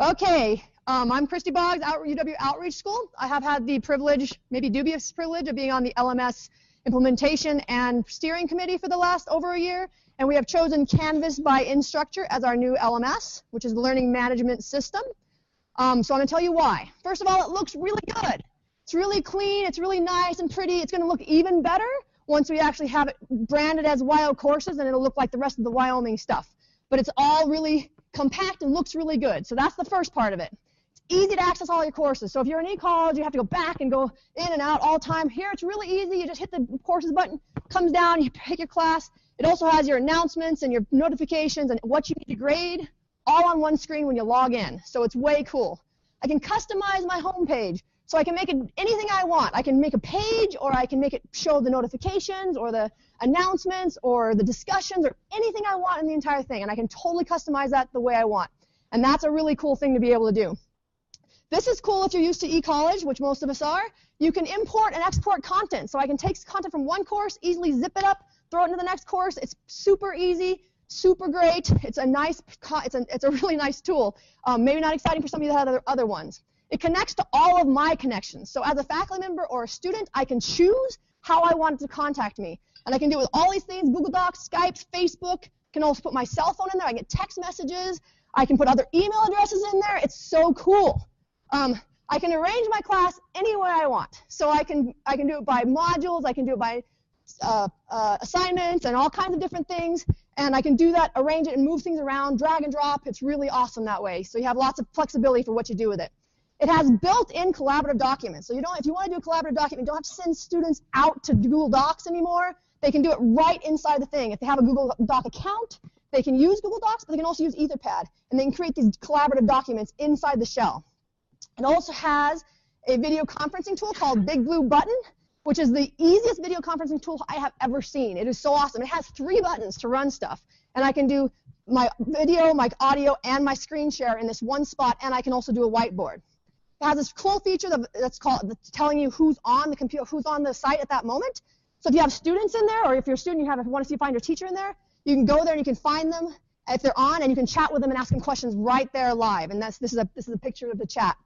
Okay, I'm Christi Boggs, UW Outreach School. I have had the privilege, maybe dubious privilege, of being on the LMS implementation and steering committee for the last over a year, and we have chosen Canvas by Instructure as our new LMS, which is the learning management system. So I'm going to tell you why. First of all, it looks really good. It's really clean, it's really nice and pretty. It's going to look even better once we actually have it branded as Wild Courses, and it'll look like the rest of the Wyoming stuff. But it's all really compact and looks really good. So that's the first part of it. It's easy to access all your courses. So if you're in e-college, you have to go back and go in and out all the time. Here it's really easy. You just hit the courses button, comes down, you pick your class. It also has your announcements and your notifications and what you need to grade all on one screen when you log in. So it's way cool. I can customize my home page. So I can make it anything I want. I can make a page, or I can make it show the notifications or the announcements or the discussions or anything I want in the entire thing. And I can totally customize that the way I want. And that's a really cool thing to be able to do. This is cool if you're used to e-college, which most of us are. You can import and export content. So I can take content from one course, easily zip it up, throw it into the next course. It's super easy, super great. It's a nice, it's a really nice tool. Maybe not exciting for some of you that have other ones. It connects to all of my connections. So as a faculty member or a student, I can choose how I want it to contact me. And I can do it with all these things, Google Docs, Skype, Facebook. I can also put my cell phone in there. I get text messages. I can put other email addresses in there. It's so cool. I can arrange my class any way I want. So I can do it by modules. I can do it by assignments and all kinds of different things. And I can do that, arrange it, and move things around, drag and drop. It's really awesome that way. So you have lots of flexibility for what you do with it. It has built-in collaborative documents. So if you want to do a collaborative document, you don't have to send students out to Google Docs anymore. They can do it right inside the thing. If they have a Google Doc account, they can use Google Docs, but they can also use Etherpad. And they can create these collaborative documents inside the shell. It also has a video conferencing tool called Big Blue Button, which is the easiest video conferencing tool I have ever seen. It is so awesome. It has 3 buttons to run stuff. And I can do my video, my audio, and my screen share in this one spot, and I can also do a whiteboard. It has this cool feature that's telling you who's on the computer, who's on the site at that moment. So if you have students in there, or if you're a student, you want to find your teacher in there, you can go there and you can find them if they're on, and you can chat with them and ask them questions right there live. And this is a picture of the chat.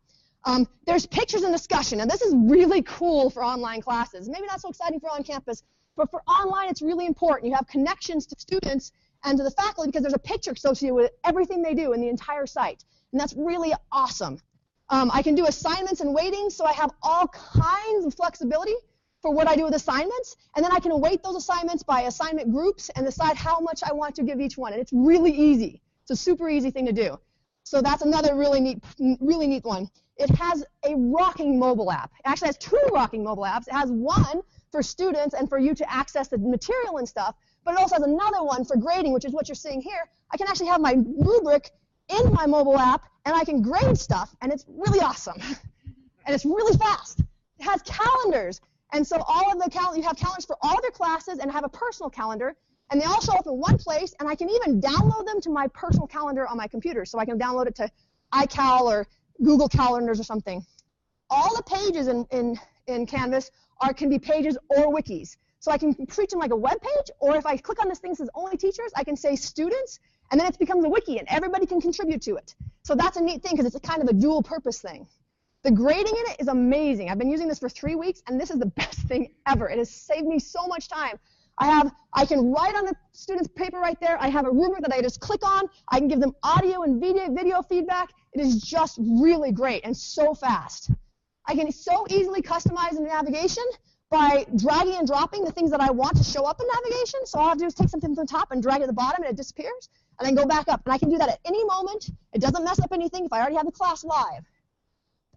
There's pictures and discussion, and this is really cool for online classes. Maybe not so exciting for on campus, but for online, it's really important. You have connections to students and to the faculty because there's a picture associated with everything they do in the entire site, and that's really awesome. I can do assignments and weightings, so I have all kinds of flexibility for what I do with assignments, and then I can weight those assignments by assignment groups and decide how much I want to give each one, and it's really easy. It's a super easy thing to do. So that's another really neat one. It has a rocking mobile app. It actually has 2 rocking mobile apps. It has one for students and for you to access the material and stuff, but it also has another one for grading, which is what you're seeing here. I can actually have my rubric in my mobile app, and I can grade stuff, and it's really awesome. And it's really fast. It has calendars, and so you have calendars for all of your classes, and I have a personal calendar, and they all show up in one place, and I can even download them to my personal calendar on my computer, so I can download it to iCal or Google Calendars or something. All the pages in Canvas can be pages or wikis. So I can treat them like a web page, or if I click on this thing that says only teachers, I can say students, and then it becomes a wiki, and everybody can contribute to it. So that's a neat thing, because it's a kind of a dual purpose thing. The grading in it is amazing. I've been using this for 3 weeks, and this is the best thing ever. It has saved me so much time. I can write on the student's paper right there. I have a rubric that I just click on. I can give them audio and video feedback. It is just really great and so fast. I can so easily customize the navigation by dragging and dropping the things that I want to show up in navigation. So all I have to do is take something from the top and drag it to the bottom, and it disappears, and then go back up. And I can do that at any moment. It doesn't mess up anything if I already have the class live.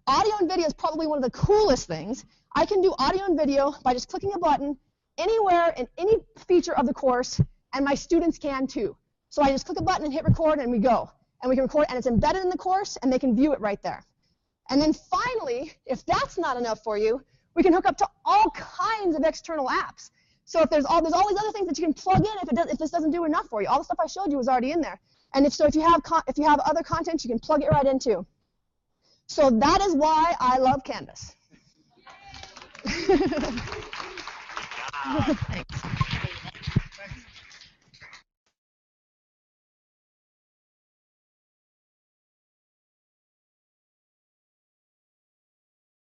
Audio and video is probably one of the coolest things. I can do audio and video by just clicking a button anywhere in any feature of the course, and my students can too. So I just click a button and hit record, and we go. And we can record, and it's embedded in the course, and they can view it right there. And then finally, if that's not enough for you, we can hook up to all kinds of external apps. So if there's all these other things that you can plug in if this doesn't do enough for you. All the stuff I showed you was already in there. And if you have other content, you can plug it right in too. So that is why I love Canvas. Thanks.